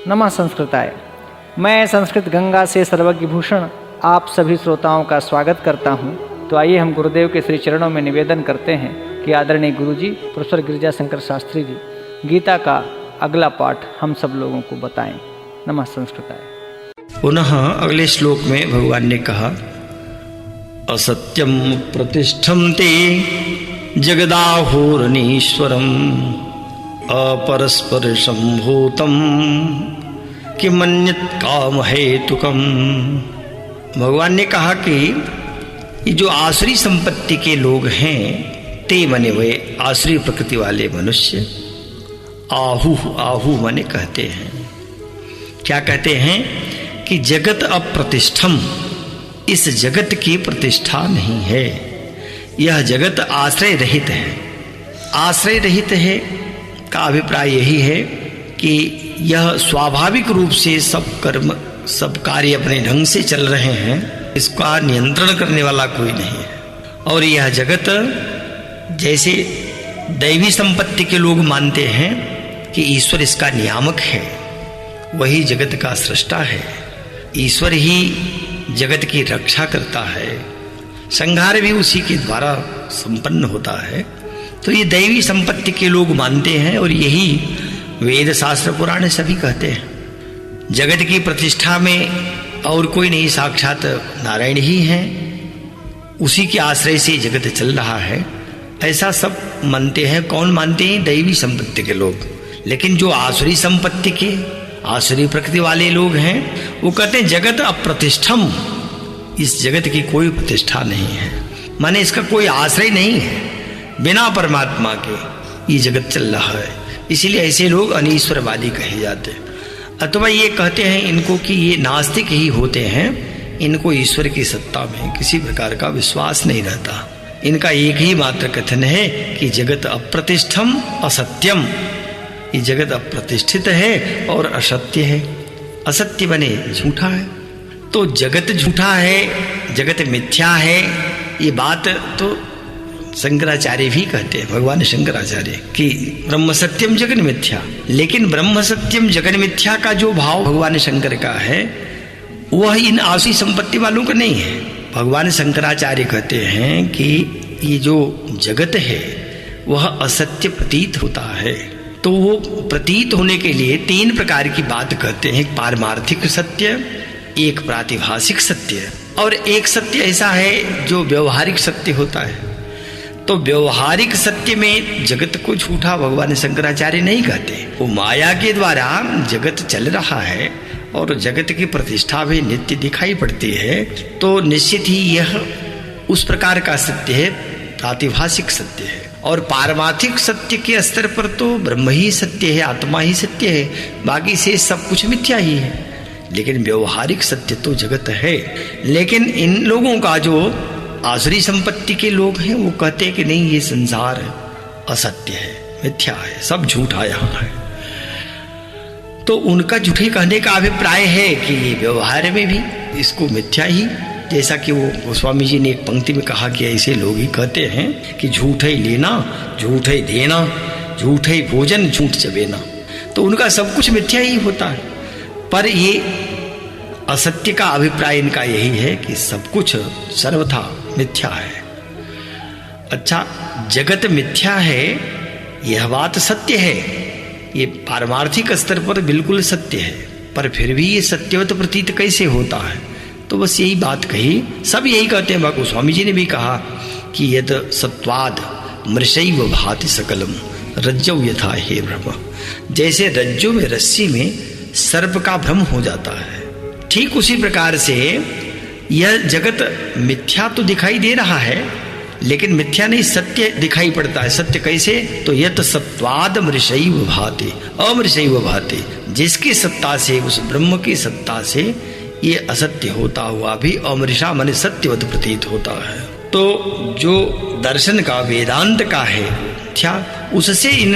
नमः संस्कृताय। मैं संस्कृत गंगा से सर्वज्ञ भूषण आप सभी श्रोताओं का स्वागत करता हूं। तो आइए हम गुरुदेव के श्री चरणों में निवेदन करते हैं कि आदरणीय गुरुजी प्रोफेसर गिरिजा शंकर शास्त्री जी गीता का अगला पाठ हम सब लोगों को बताएं। नमः संस्कृताय। पुनः अगले श्लोक में भगवान ने कहा, असत्यम प्रतिष्ठम ते जगदाहुरनीश्वरम अपरस्पर संभूतम किमन्यत् काम हेतुकम। भगवान ने कहा कि ये जो आसुरी संपत्ति के लोग हैं ते मने वे आसुरी प्रकृति वाले मनुष्य आहु मने कहते हैं। क्या कहते हैं कि जगत अप्रतिष्ठम, इस जगत की प्रतिष्ठा नहीं है। यह जगत आश्रय रहित है। आश्रय रहित है का अभिप्राय यही है कि यह स्वाभाविक रूप से सब कर्म सब कार्य अपने ढंग से चल रहे हैं, इसका नियंत्रण करने वाला कोई नहीं है। और यह जगत जैसे दैवी संपत्ति के लोग मानते हैं कि ईश्वर इसका नियामक है, वही जगत का सृष्टा है, ईश्वर ही जगत की रक्षा करता है, संहार भी उसी के द्वारा संपन्न होता है। तो ये दैवी संपत्ति के लोग मानते हैं और यही वेद शास्त्र पुराण सभी कहते हैं। जगत की प्रतिष्ठा में और कोई नहीं, साक्षात नारायण ही हैं, उसी के आश्रय से जगत चल रहा है, ऐसा सब मानते हैं। कौन मानते हैं? दैवी संपत्ति के लोग। लेकिन जो आसुरी संपत्ति के आसुरी प्रकृति वाले लोग हैं वो कहते हैं जगत अप्रतिष्ठम, इस जगत की कोई प्रतिष्ठा नहीं है, माने इसका कोई आश्रय नहीं है, बिना परमात्मा के ये जगत चल रहा है। इसीलिए ऐसे लोग अनीश्वरवादी कहे जाते हैं। अथवा ये कहते हैं इनको कि ये नास्तिक ही होते हैं, इनको ईश्वर की सत्ता में किसी प्रकार का विश्वास नहीं रहता। इनका एक ही मात्र कथन है कि जगत अप्रतिष्ठम असत्यम, ये जगत अप्रतिष्ठित है और असत्य है। असत्य बने झूठा है। तो जगत झूठा है, जगत मिथ्या है, ये बात तो शंकराचार्य भी कहते हैं, भगवान शंकराचार्य कि ब्रह्म सत्यम जगन मिथ्या। लेकिन ब्रह्म सत्यम जगन मिथ्या का जो भाव भगवान शंकर का है वह इन आसुरी संपत्ति वालों का नहीं है। भगवान शंकराचार्य कहते हैं कि ये जो जगत है वह असत्य प्रतीत होता है। तो वो प्रतीत होने के लिए तीन प्रकार की बात कहते हैं, एक पारमार्थिक सत्य, एक प्रातिभाषिक सत्य और एक सत्य ऐसा है जो व्यवहारिक सत्य होता है। तो व्यवहारिक सत्य में जगत को झूठा भगवान शंकराचार्य नहीं कहते। वो माया के द्वारा जगत चल रहा है और जगत की प्रतिष्ठा भी नित्य दिखाई पड़ती है, तो निश्चित ही यह उस प्रकार का सत्य है, प्रातिभाषिक सत्य है। और पारमार्थिक सत्य के स्तर पर तो ब्रह्म ही सत्य है, आत्मा ही सत्य है, बाकी से सब कुछ मिथ्या ही है। लेकिन व्यवहारिक सत्य तो जगत है। लेकिन इन लोगों का जो आसुरी संपत्ति के लोग हैं वो कहते हैं कि नहीं, ये संसार असत्य है, मिथ्या है, सब झूठा यहाँ है। तो उनका झूठे कहने का अभिप्राय है कि व्यवहार में भी इसको मिथ्या ही, जैसा कि वो स्वामी जी ने एक पंक्ति में कहा कि ऐसे लोग ही कहते हैं कि झूठ ही लेना, झूठ ही देना, झूठ ही भोजन, झूठ चबेना। तो उनका सब कुछ मिथ्या ही होता है। पर ये असत्य का अभिप्राय इनका यही है कि सब कुछ सर्वथा मिथ्या है। अच्छा, जगत मिथ्या है यह बात सत्य है, ये पारमार्थिक स्तर पर बिल्कुल सत्य है, पर फिर भी ये सत्यवत प्रतीत कैसे होता है? तो बस यही बात कही, सब यही कहते हैं। भगवान स्वामी जी ने भी कहा कि यद सत्वाद मृषैव भाति सकलम रज्जौ यथा हे ब्रह्म। जैसे रज्जु में रस्सी में सर्प का भ्रम हो जाता है, ठीक उसी प्रकार से यह जगत मिथ्या तो दिखाई दे रहा है, लेकिन मिथ्या नहीं, सत्य दिखाई पड़ता है। सत्य कैसे? तो यत सत्वाद मृषैव भाति अमृषैव भाति, जिसकी सत्ता से, उस ब्रह्म की सत्ता से ये असत्य होता हुआ भी अमृषा माने सत्यवत प्रतीत होता है। तो जो दर्शन का, वेदांत का है मिथ्या, उससे इन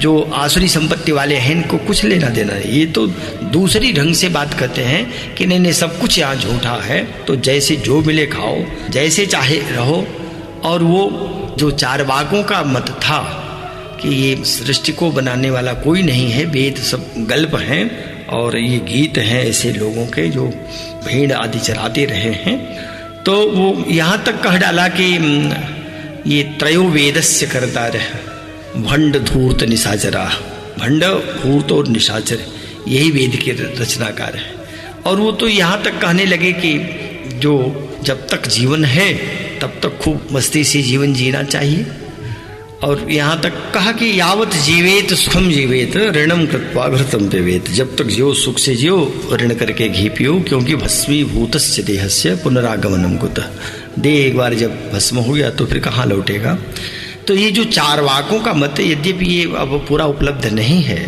जो आसुरी संपत्ति वाले हैं इनको कुछ लेना देना नहीं। ये तो दूसरी ढंग से बात करते हैं कि नहीं सब कुछ यहाँ झूठा है, तो जैसे जो मिले खाओ, जैसे चाहे रहो। और वो जो चारवाकों का मत था कि ये सृष्टि को बनाने वाला कोई नहीं है, वेद सब गल्प हैं और ये गीत हैं ऐसे लोगों के जो भेड़ आदि चराते रहे हैं। तो वो यहाँ तक कह डाला कि ये त्रयो वेदस्य करता रहे भंड धूर्त निशाचरा। भंड धूर्त और निशाचर यही वेद के रचनाकार है। और वो तो यहाँ तक कहने लगे कि जो जब तक जीवन है तब तक खूब मस्ती से जीवन जीना चाहिए। और यहाँ तक कहा कि यावत जीवेत सुखम जीवेत ऋणम कृत्वा घृतम पिबेत। जब तक जियो सुख से जियो, ऋण करके घी पियो, क्योंकि भस्मीभूतस्य देहस्य पुनरागमनम कुतः। देह एक बार जब भस्म हो गया तो फिर कहाँ लौटेगा। तो ये जो चारवाकों का मत, यद्यपि ये अब पूरा उपलब्ध नहीं है,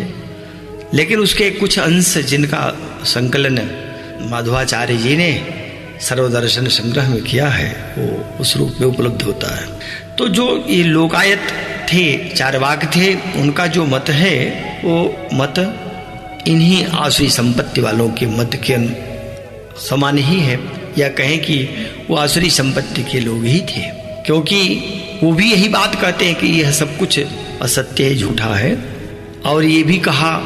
लेकिन उसके कुछ अंश जिनका संकलन माधवाचार्य जी ने सर्वदर्शन संग्रह में किया है वो उस रूप में उपलब्ध होता है। तो जो ये लोकायत थे, चारवाक थे, उनका जो मत है वो मत इन्हीं आसुरी संपत्ति वालों के मत के समान ही है, या कहें कि वो आसुरी संपत्ति के लोग ही थे, क्योंकि वो भी यही बात कहते हैं कि यह सब कुछ असत्य है, झूठा है। और ये भी कहा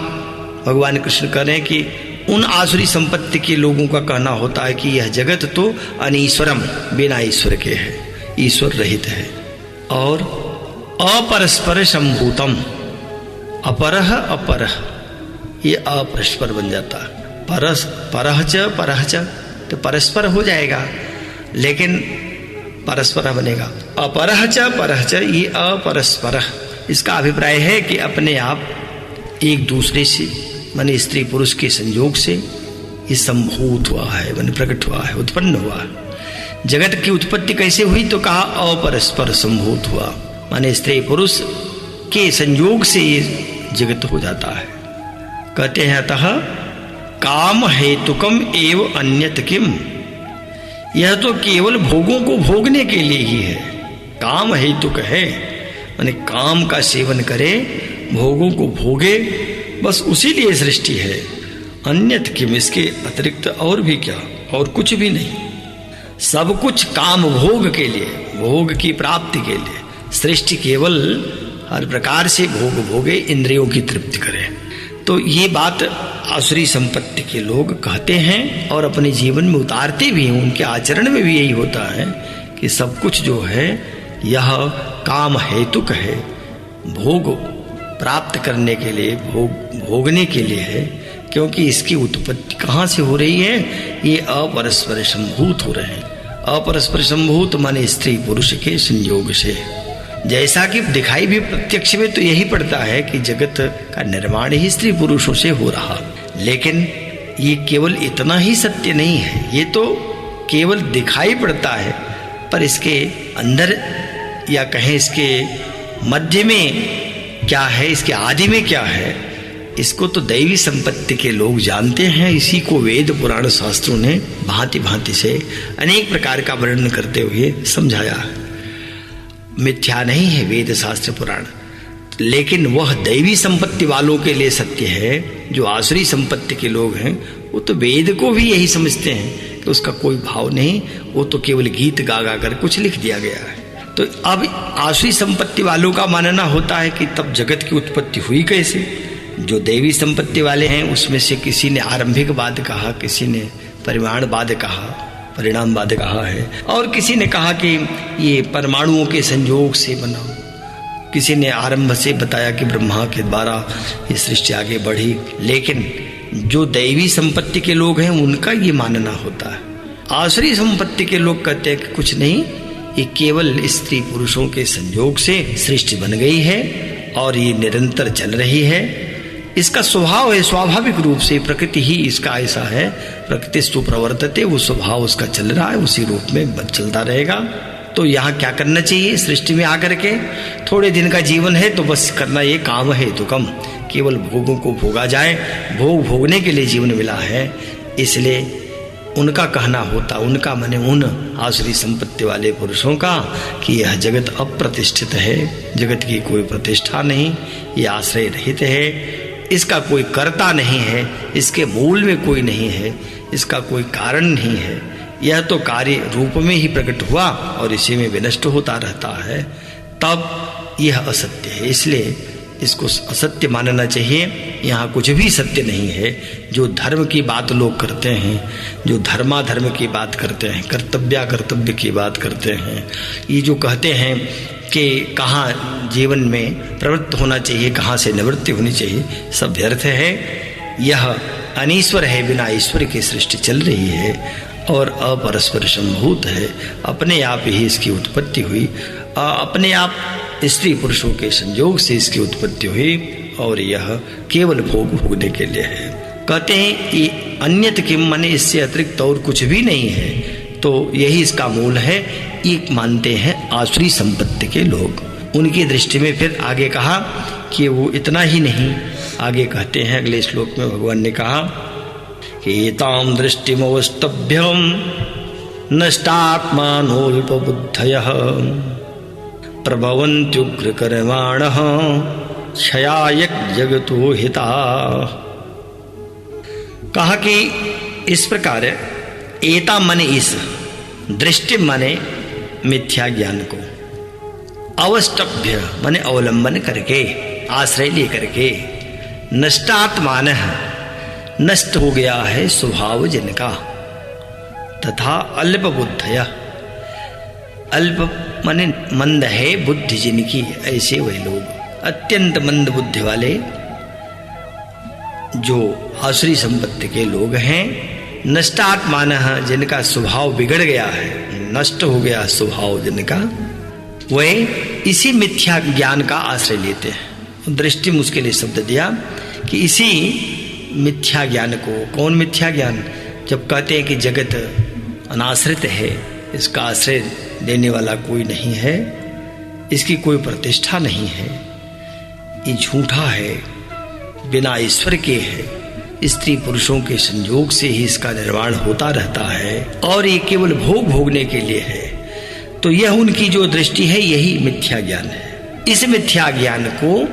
भगवान कृष्ण कह रहे हैं कि उन आसुरी संपत्ति के लोगों का कहना होता है कि यह जगत तो अनीश्वरम, बिना ईश्वर के है, ईश्वर रहित है। और अपरस्पर संभूतम, अपरह अपरह, ये अपरस्पर बन जाता है। परह च तो परस्पर हो जाएगा, लेकिन परस्पर बनेगा। अपरह च परह च, ये अपरस्पर। इसका अभिप्राय है कि अपने आप एक दूसरे से माने स्त्री पुरुष के संयोग से ये संभूत हुआ है, माने प्रकट हुआ है, उत्पन्न हुआ है। जगत की उत्पत्ति कैसे हुई तो कहा अपरस्पर संभूत हुआ, माने स्त्री पुरुष के संयोग से ये जगत हो जाता है। कहते हैं अतः काम हेतुकम एव अन्यत किम, यह तो केवल भोगों को भोगने के लिए ही है। काम हेतुक है, माने काम का सेवन करे, भोगों को भोगे, बस उसी लिए सृष्टि है। अन्यत किम, इसके अतिरिक्त और भी क्या, और कुछ भी नहीं। सब कुछ काम भोग के लिए, भोग की प्राप्ति के लिए सृष्टि केवल हर प्रकार से भोग भोगे, इंद्रियों की तृप्ति करे। तो ये बात आसुरी संपत्ति के लोग कहते हैं और अपने जीवन में उतारते भी हैं। उनके आचरण में भी यही होता है कि सब कुछ जो है यह काम हेतुक है, भोग प्राप्त करने के लिए, भोगने के लिए है। क्योंकि इसकी उत्पत्ति कहाँ से हो रही है, ये अपरस्पर संभूत हो रहे हैं। अपरस्पर संभूत माने स्त्री पुरुष के संयोग से। जैसा कि दिखाई भी प्रत्यक्ष में तो यही पड़ता है कि जगत का निर्माण ही स्त्री पुरुषों से हो रहा, लेकिन ये केवल इतना ही सत्य नहीं है। ये तो केवल दिखाई पड़ता है, पर इसके अंदर या कहें इसके मध्य में क्या है, इसके आदि में क्या है, इसको तो दैवी संपत्ति के लोग जानते हैं। इसी को वेद पुराण शास्त्रों ने भांति भांति से अनेक प्रकार का वर्णन करते हुए समझाया है। मिथ्या नहीं है वेद शास्त्र पुराण, लेकिन वह दैवी संपत्ति वालों के लिए सत्य है। जो आसुरी संपत्ति के लोग हैं वो तो वेद को भी यही समझते हैं कि उसका कोई भाव नहीं, वो तो केवल गीत गा गा कर कुछ लिख दिया गया है। तो अब आसुरी संपत्ति वालों का मानना होता है कि तब जगत की उत्पत्ति हुई कैसे। जो देवी संपत्ति वाले हैं उसमें से किसी ने आरंभिकवाद कहा, किसी ने परिमाणवाद कहा, परिणामवाद कहा है, और किसी ने कहा कि ये परमाणुओं के संयोग से बना। किसी ने आरंभ से बताया कि ब्रह्मा के द्वारा ये सृष्टि आगे बढ़ी। लेकिन जो दैवी संपत्ति के लोग हैं उनका ये मानना होता है। आसुरी संपत्ति के लोग कहते हैं कि कुछ नहीं, ये केवल स्त्री पुरुषों के संयोग से सृष्टि बन गई है और ये निरंतर चल रही है। इसका स्वभाव है, स्वाभाविक रूप से प्रकृति ही इसका ऐसा है। प्रकृति सुप्रवर्तते, वो स्वभाव उसका चल रहा है, उसी रूप में चलता रहेगा। तो यहाँ क्या करना चाहिए, सृष्टि में आकर के थोड़े दिन का जीवन है तो बस करना ये काम है तो कम, केवल भोगों को भोगा जाए। भोग भोगने के लिए जीवन मिला है, इसलिए उनका कहना होता, उनका माने उन आसुरी संपत्ति वाले पुरुषों का, कि यह जगत अप्रतिष्ठित है, जगत की कोई प्रतिष्ठा नहीं, ये आश्रय रहित है, इसका कोई कर्ता नहीं है, इसके मूल में कोई नहीं है, इसका कोई कारण नहीं है। यह तो कार्य रूप में ही प्रकट हुआ और इसी में विनष्ट होता रहता है। तब यह असत्य है, इसलिए इसको असत्य मानना चाहिए। यहाँ कुछ भी सत्य नहीं है। जो धर्म की बात लोग करते हैं, जो धर्माधर्म की बात करते हैं, कर्तव्य की बात करते हैं, ये जो कहते हैं कि कहाँ जीवन में प्रवृत्त होना चाहिए, कहाँ से निवृत्ति होनी चाहिए, सब व्यर्थ है। यह अनीश्वर है, बिना ईश्वर की सृष्टि चल रही है और अपरस्पर संभूत है। अपने आप ही इसकी उत्पत्ति हुई, अपने आप स्त्री पुरुषों के संयोग से इसकी उत्पत्ति हुई और यह केवल भोग भोगने के लिए है। कहते हैं कि अन्यत किम, माने इससे अतिरिक्त और कुछ भी नहीं है। तो यही इसका मूल है। ये मानते हैं आसुरी संपत्ति के लोग। उनकी दृष्टि में फिर आगे कहा कि वो इतना ही नहीं, आगे कहते हैं अगले श्लोक में भगवान ने कहा कि एताम दृष्टिमवस्तभ्यम नष्टात्मानोल्पबुद्धयः प्रभवन्त्युग्रकर्माणः क्षयाय जगतो हिता। कहा कि इस प्रकार एता माने इस, दृष्टि माने मिथ्या ज्ञान को, अवस्तभ्य माने अवलंबन करके, आश्रय लेकर के, नष्टात्मान नष्ट हो गया है स्वभाव जिनका, तथा अल्प बुद्धय, अल्प माने मंद है बुद्धि जिनकी, ऐसे वे लोग अत्यंत मंद बुद्धि वाले जो आसुरी संपत्ति के लोग हैं, नष्टात्मान जिनका स्वभाव बिगड़ गया है, नष्ट हो गया स्वभाव जिनका, वे इसी मिथ्या ज्ञान का आश्रय लेते हैं। दृष्टि मुझके लिए शब्द दिया कि इसी मिथ्या ज्ञान को, कौन मिथ्या ज्ञान, जब कहते हैं कि जगत अनाश्रित है, इसका आश्रय देने वाला कोई नहीं है, इसकी कोई प्रतिष्ठा नहीं है, ये झूठा है, बिना ईश्वर के है, स्त्री पुरुषों के संयोग से ही इसका निर्माण होता रहता है और ये केवल भोग भोगने के लिए है। तो यह उनकी जो दृष्टि है, यही मिथ्या ज्ञान है। इस मिथ्या ज्ञान को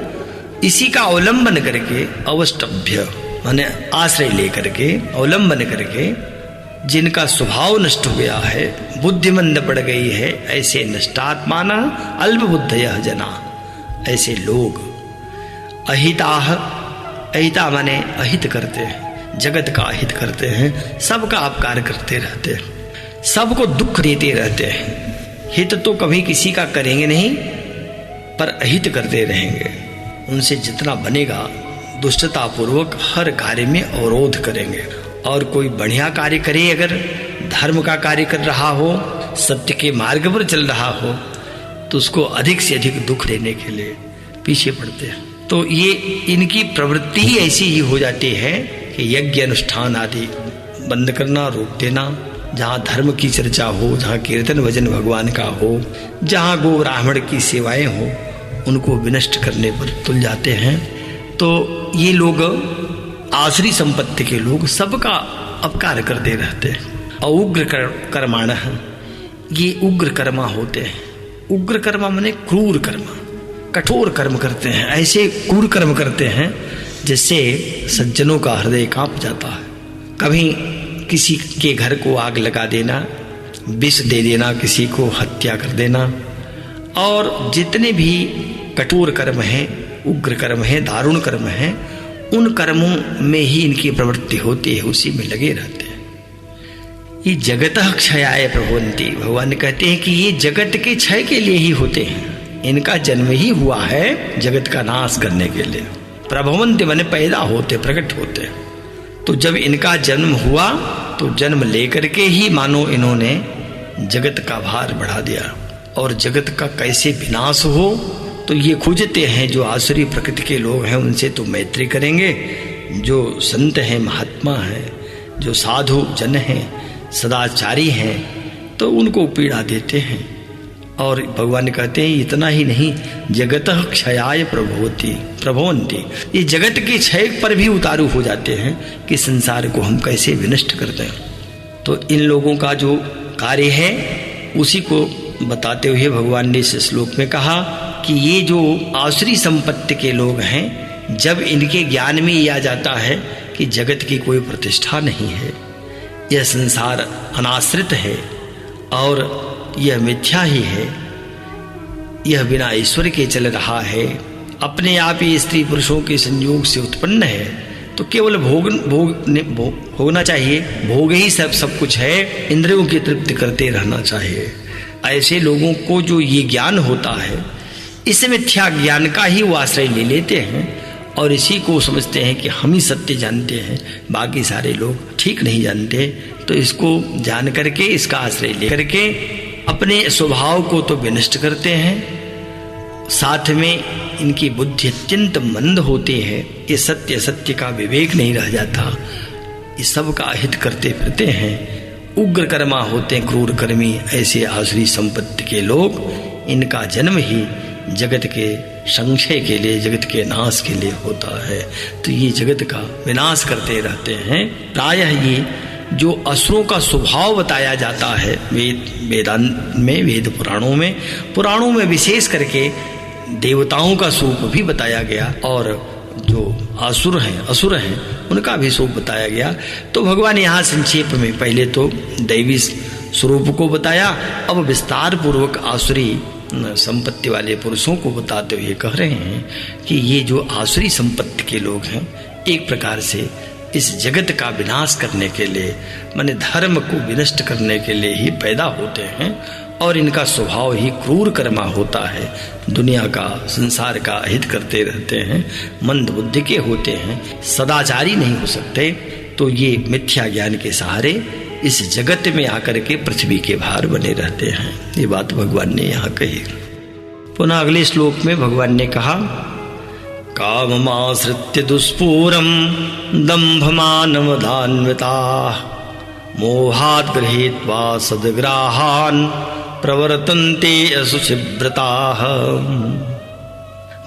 इसी का अवलंबन करके, अवस्तभ्य माने आश्रय लेकर के, अवलंबन करके, जिनका स्वभाव नष्ट हो गया है, बुद्धिमंद पड़ गई है, ऐसे नष्टात्माना अल्प बुद्धयः जना, ऐसे लोग अहिताः, अहिता माने अहित करते हैं, जगत का अहित करते हैं, सबका अपकार करते रहते हैं, सबको दुख देते रहते हैं। हित तो कभी किसी का करेंगे नहीं, पर अहित करते रहेंगे। उनसे जितना बनेगा दुष्टता पूर्वक हर कार्य में अवरोध करेंगे। और कोई बढ़िया कार्य करे, अगर धर्म का कार्य कर रहा हो, सत्य के मार्ग पर चल रहा हो, तो उसको अधिक से अधिक दुख देने के लिए पीछे पड़ते हैं। तो ये इनकी प्रवृत्ति ही ऐसी ही हो जाती है कि यज्ञ अनुष्ठान आदि बंद करना, रोक देना, जहाँ धर्म की चर्चा हो, जहाँ कीर्तन भजन भगवान का हो, जहाँ गो ब्राह्मण की सेवाएं हो, उनको विनष्ट करने पर तुल जाते हैं। तो ये लोग आसुरी संपत्ति के लोग सबका अपकार करते रहते हैं। और उग्र कर्माण, ये उग्र कर्मा होते हैं। उग्र कर्मा माने क्रूर कर्मा, कठोर कर्म करते हैं, ऐसे क्रूर कर्म करते हैं जिससे सज्जनों का हृदय कांप जाता है। कभी किसी के घर को आग लगा देना, विष दे देना, किसी को हत्या कर देना, और जितने भी कठोर कर्म हैं, उग्र कर्म हैं, दारुण कर्म हैं, उन कर्मों में ही इनकी प्रवृत्ति होती है, उसी में लगे रहते हैं। ये जगतः क्षयाय प्रभवन्ति, भगवान कहते हैं कि ये जगत के क्षय के लिए ही होते हैं। इनका जन्म ही हुआ है जगत का नाश करने के लिए। प्रभवन्ति माने पैदा होते, प्रकट होते। तो जब इनका जन्म हुआ तो जन्म लेकर के ही मानो इन्होंने जगत का भार बढ़ा दिया। और जगत का कैसे विनाश हो तो ये खोजते हैं। जो आसुरी प्रकृति के लोग हैं उनसे तो मैत्री करेंगे, जो संत हैं, महात्मा हैं, जो साधु जन हैं, सदाचारी हैं, तो उनको पीड़ा देते हैं। और भगवान कहते हैं इतना ही नहीं, जगतः क्षयाय प्रभवन्ति, ये जगत के क्षय पर भी उतारू हो जाते हैं कि संसार को हम कैसे विनष्ट करते हैं। तो इन लोगों का जो कार्य है उसी को बताते हुए भगवान ने इस श्लोक में कहा कि ये जो आसुरी संपत्ति के लोग हैं, जब इनके ज्ञान में यह आ जाता है कि जगत की कोई प्रतिष्ठा नहीं है, यह संसार अनाश्रित है और यह मिथ्या ही है, यह बिना ईश्वर के चल रहा है अपने आप ही स्त्री पुरुषों के संयोग से उत्पन्न है तो केवल भोगना चाहिए, भोग ही सब कुछ है, इंद्रियों की तृप्ति करते रहना चाहिए। ऐसे लोगों को जो ये ज्ञान होता है, इस मिथ्या ज्ञान का ही वो आश्रय ले लेते हैं और इसी को समझते हैं कि हम ही सत्य जानते हैं, बाकी सारे लोग ठीक नहीं जानते। तो इसको जान करके, इसका आश्रय ले करके अपने स्वभाव को तो विनष्ट करते हैं, साथ में इनकी बुद्धि अत्यंत मंद होती है, ये सत्य सत्य का विवेक नहीं रह जाता, ये सब का हित करते फिरते हैं, उग्र कर्मा होते हैं, क्रूर कर्मी। ऐसे आसुरी संपत्ति के लोग, इनका जन्म ही जगत के संशय के लिए, जगत के नाश के लिए होता है। तो ये जगत का विनाश करते रहते हैं। प्रायः ये जो असुरों का स्वभाव बताया जाता है वेदांत में, वेद पुराणों में विशेष करके देवताओं का स्वरूप भी बताया गया और जो असुर हैं उनका भी स्वरूप बताया गया। तो भगवान यहाँ संक्षेप में पहले तो दैवी स्वरूप को बताया, अब विस्तार पूर्वक आसुरी संपत्ति वाले पुरुषों को बताते हुए कह रहे हैं कि ये जो आसुरी संपत्ति के लोग हैं, एक प्रकार से इस जगत का विनाश करने के लिए, माने धर्म को विनष्ट करने के लिए ही पैदा होते हैं और इनका स्वभाव ही क्रूर कर्मा होता है, दुनिया का, संसार का हित करते रहते हैं, मंद बुद्धि के होते हैं, सदाचारी नहीं हो सकते। तो ये मिथ्या ज्ञान के सहारे इस जगत में आकर के पृथ्वी के भार बने रहते हैं। ये बात भगवान ने यहाँ कही। पुनः अगले श्लोक में भगवान ने कहा, काममाश्रित्य दुष्पूरम दंभमानमदान्विताः मोहात् गृहीत्वा सद्ग्राहान् प्रवर्तन्ते असुचिव्रताः।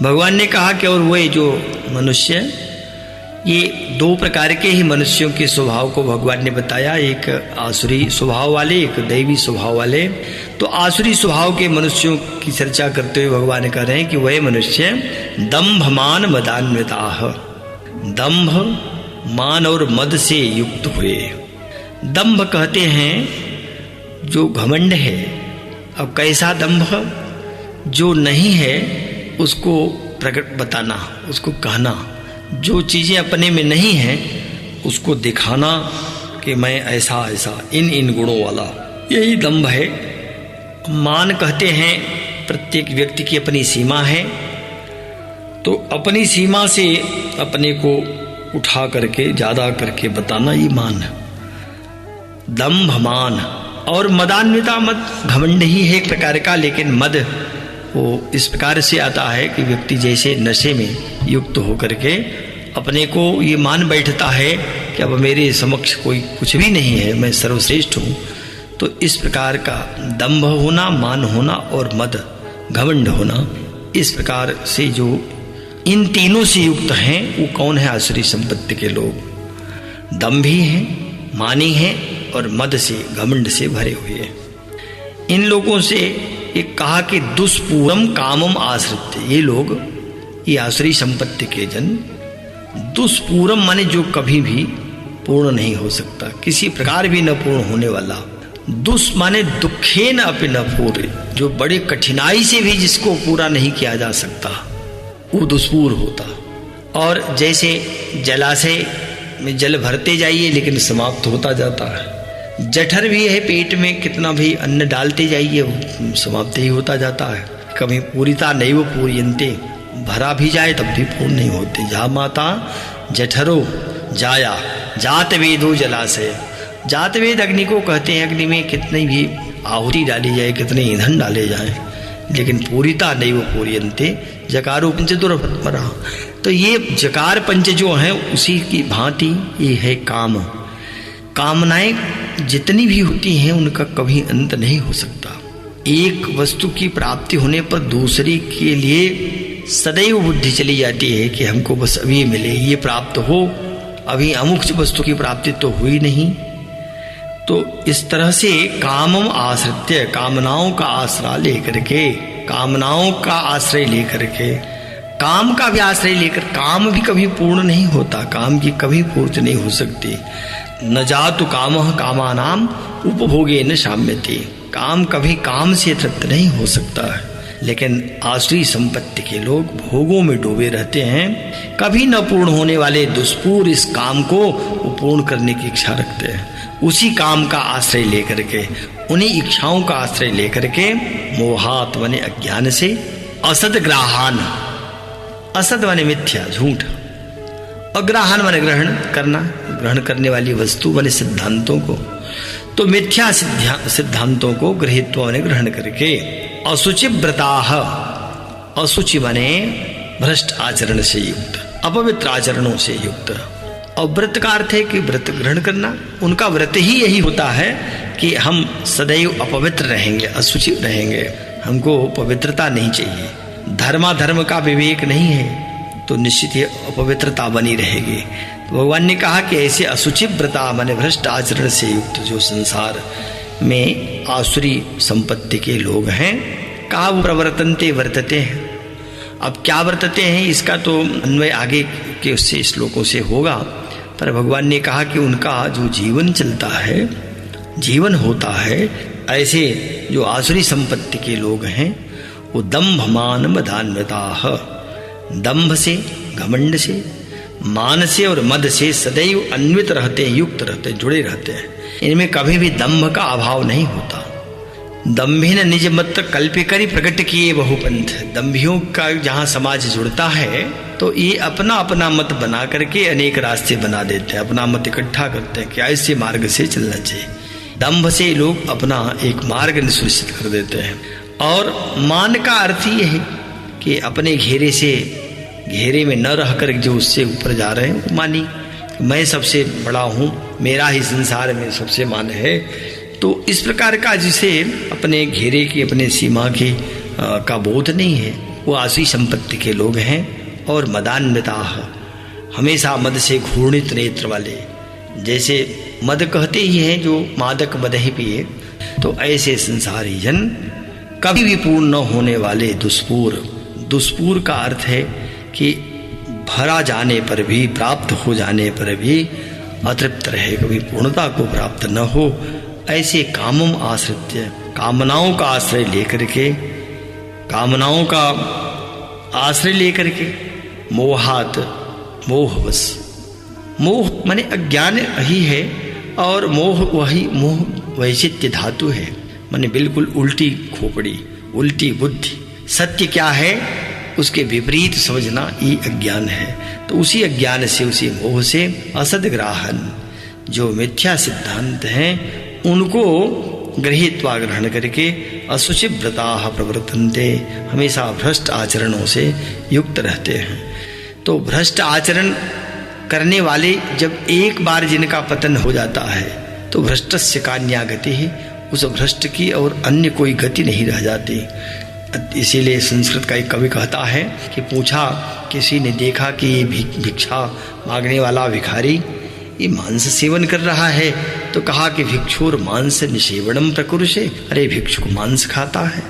भगवान ने कहा कि और वे जो मनुष्य, ये दो प्रकार के ही मनुष्यों के स्वभाव को भगवान ने बताया, एक आसुरी स्वभाव वाले, एक दैवी स्वभाव वाले। तो आसुरी स्वभाव के मनुष्यों की चर्चा करते हुए भगवान कह रहे हैं कि वह मनुष्य दंभमान मदान्विताः, दंभ मान और मद से युक्त हुए। दंभ कहते हैं जो घमंड है। अब कैसा दंभ? जो नहीं है उसको प्रकट बताना, उसको कहना, जो चीजें अपने में नहीं है उसको दिखाना कि मैं ऐसा ऐसा, इन गुणों वाला, यही दंभ है। मान कहते हैं प्रत्येक व्यक्ति की अपनी सीमा है, तो अपनी सीमा से अपने को उठा करके, ज्यादा करके बताना, ये मान है, दंभ मान। और मदान्विता, मद घमंड ही है एक प्रकार का, लेकिन मद वो इस प्रकार से आता है कि व्यक्ति जैसे नशे में युक्त होकर के अपने को ये मान बैठता है कि अब मेरे समक्ष कोई कुछ भी नहीं है, मैं सर्वश्रेष्ठ हूँ। तो इस प्रकार का दंभ होना, मान होना और मद, घमंड होना, इस प्रकार से जो इन तीनों से युक्त हैं, वो कौन है? आसुरी संपत्ति के लोग। दंभी हैं, मानी हैं और मद से, घमंड से भरे हुए। इन लोगों से एक कहा कि दुष्पूरम कामम आश्रित, ये लोग, ये आसुरी संपत्ति के जन, दुष्पूरम माने जो कभी भी पूर्ण नहीं हो सकता, किसी प्रकार भी न पूर्ण होने वाला। दुष् माने दुखे न अपि न पूरे, जो बड़े कठिनाई से भी जिसको पूरा नहीं किया जा सकता, वो दुष्पूर होता। और जैसे जलाशय में जल भरते जाइए लेकिन समाप्त होता जाता है, जठर भी है, पेट में कितना भी अन्न डालते जाइए वो समाप्त ही होता जाता है। कभी पूरिता नैव पूर्यन्ते, भरा भी जाए तब भी पूर्ण नहीं होते। जा माता जठरो जाया जात वेदो जलाशय, जात वेद अग्नि को कहते हैं। अग्नि में कितनी भी आहुति डाली जाए, कितने ईंधन डाले जाए, लेकिन पूरिता नैव पूर्यन्ते, जकारो पंच दुर्भरा। तो ये जकार पंच जो हैं उसी की भांति ये है काम। कामनाएं जितनी भी होती हैं उनका कभी अंत नहीं हो सकता। एक वस्तु की प्राप्ति होने पर दूसरी के लिए सदैव बुद्धि चली जाती है कि हमको बस अभी मिले, ये प्राप्त हो, अभी अमुक वस्तु की प्राप्ति तो हुई नहीं। तो इस तरह से कामम आश्रित्य, कामनाओं का आश्रय लेकर के, कामनाओं का आश्रय लेकर के, काम का भी आश्रय लेकर, काम भी कभी पूर्ण नहीं होता, काम की कभी पूर्ति नहीं हो सकती। न जातु कामः कामानाम उपभोगे न शाम्यते, काम कभी काम से तृप्त नहीं हो सकता है। लेकिन आसुरी संपत्ति के लोग भोगों में डूबे रहते हैं, कभी न पूर्ण होने वाले दुष्पूर इस काम को पूर्ण करने की इच्छा रखते हैं। उसी काम का आश्रय लेकर के, उन्हीं इच्छाओं का आश्रय लेकर के मोहात माने अज्ञान से, असद ग्राहान, असद माने मिथ्या झूठ, अग्रहण माने ग्रहण करना, ग्रहण करने वाली वस्तु माने सिद्धांतों को, तो मिथ्या सिद्धांतों को गृहीत्व माने ग्रहण करके असुचि व्रताः, असुचि माने भ्रष्ट आचरण से युक्त, अपवित्र आचरणों से युक्त। और व्रत का अर्थ है कि व्रत ग्रहण करना, उनका व्रत ही यही होता है कि हम सदैव अपवित्र रहेंगे, अशुचि रहेंगे, हमको पवित्रता नहीं चाहिए, धर्माधर्म का विवेक नहीं है, तो निश्चित ही अपवित्रता बनी रहेगी। तो भगवान ने कहा कि ऐसे असुचि व्रता माने भ्रष्ट आचरण से युक्त जो संसार में आसुरी संपत्ति के लोग हैं, कहा वो प्रवर्तन्ते वर्तते हैं। अब क्या वर्तते हैं इसका तो अन्वय आगे के उससे श्लोकों से होगा, पर भगवान ने कहा कि उनका जो जीवन चलता है, जीवन होता है, ऐसे जो आसुरी संपत्ति के लोग हैं वो दंभमान मदान्विताः, दंभ से, घमंड से, मान से और मद से सदैव अन्वित रहते हैं, युक्त रहते हैं, जुड़े रहते हैं। इनमें कभी भी दंभ का अभाव नहीं होता। दंभिन निज मत कल्पे करी प्रकट किए बहुपंथ, दंभियों का जहाँ समाज जुड़ता है तो ये अपना अपना मत बना करके अनेक रास्ते बना देते हैं, अपना मत इकट्ठा करते हैं कि ऐसे मार्ग से चलना चाहिए। दंभ से लोग अपना एक मार्ग निश्चित कर देते हैं। और मान का अर्थ ये है कि अपने घेरे में न रहकर जो उससे ऊपर जा रहे हैं वो मानी, मैं सबसे बड़ा हूँ, मेरा ही संसार में सबसे मान है। तो इस प्रकार का जिसे अपने घेरे की, अपने सीमा की का बोध नहीं है, वो आसुरी संपत्ति के लोग हैं। और मदान्विताः, हमेशा मद से घूर्णित नेत्र वाले, जैसे मद कहते ही हैं जो मादक मद ही पिए, तो ऐसे संसारी जन कभी भी पूर्ण न होने वाले दुष्पूर। दुष्पूर का अर्थ है कि भरा जाने पर भी, प्राप्त हो जाने पर भी अतृप्त रहे, कभी पूर्णता को प्राप्त न हो, ऐसे कामम आश्रित्य, कामनाओं का आश्रय लेकर के, कामनाओं का आश्रय लेकर के, मोहात, मोहवश, मोह माने अज्ञान ही है, और मोह वही, मोह वैचित्य धातु है, माने बिल्कुल उल्टी खोपड़ी, उल्टी बुद्धि। सत्य क्या है उसके विपरीत समझना ये अज्ञान है। तो उसी अज्ञान से, उसी मोह से असदग्राहन, जो मिथ्या सिद्धांत हैं उनको गृहीत्वा ग्रहण करके असुचि व्रताः प्रवर्तन्ते, हमेशा भ्रष्ट आचरणों से युक्त रहते हैं। तो भ्रष्ट आचरण करने वाले जब एक बार जिनका पतन हो जाता है तो भ्रष्टस्य कान्या गति है, उस भ्रष्ट की और अन्य कोई गति नहीं रह जाती। इसीलिए संस्कृत का एक कवि कहता है कि पूछा, किसी ने देखा कि ये भिक्षा मांगने वाला भिखारी ये मांस सेवन कर रहा है, तो कहा कि भिक्षुर मांस निषेवणम प्रकुरुषे, अरे भिक्षुक मांस खाता है।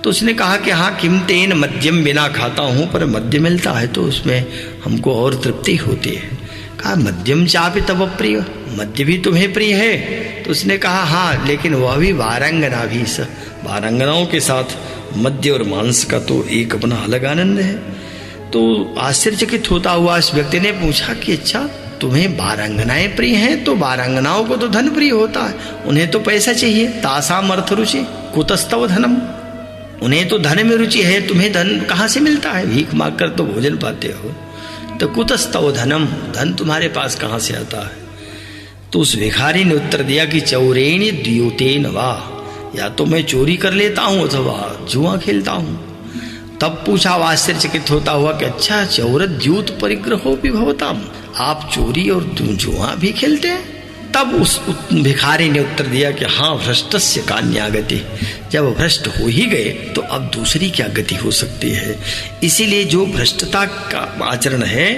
तो उसने कहा कि हाँ, किम तेन मद्यम, बिना खाता हूँ पर मद्य मिलता है तो उसमें हमको और तृप्ति होती है। कहा मद्यम चापि तब प्रिय, मद्य भी तुम्हें प्रिय है? तो उसने कहा हाँ, लेकिन वह भी वारंगना भी, वारंगनाओं के साथ मद्य और मांस का तो एक अपना अलग आनंद है। तो आश्चर्यचकित होता हुआ इस व्यक्ति ने पूछा कि अच्छा, तुम्हें वारंगनाएं प्रिय हैं, तो वारंगनाओं को तो धन प्रिय होता है, उन्हें तो पैसा चाहिए। तासाम अर्थ रुचि कुतस्तव धनम, उन्हें तो धन में रुचि है, तुम्हें धन कहाँ से मिलता है? भीख मांग कर तो भोजन पाते हो, तो कुतस्तव धनम, धन तुम्हारे पास कहाँ से आता है? तो उस भिखारी ने उत्तर दिया कि चौरेण द्योतेन वा, या तो मैं चोरी कर लेता हूँ अथवा जुआ खेलता हूँ। तब पूछा आश्चर्यचकित होता हुआ कि अच्छा, चौर द्यूत परिग्रहो भी भवताम, आप चोरी और जुआ भी खेलते हैं? तब उस भिखारी ने उत्तर दिया कि हाँ, भ्रष्टस्य कान्या गति, जब भ्रष्ट हो ही गए तो अब दूसरी क्या गति हो सकती है। इसीलिए जो भ्रष्टता का आचरण है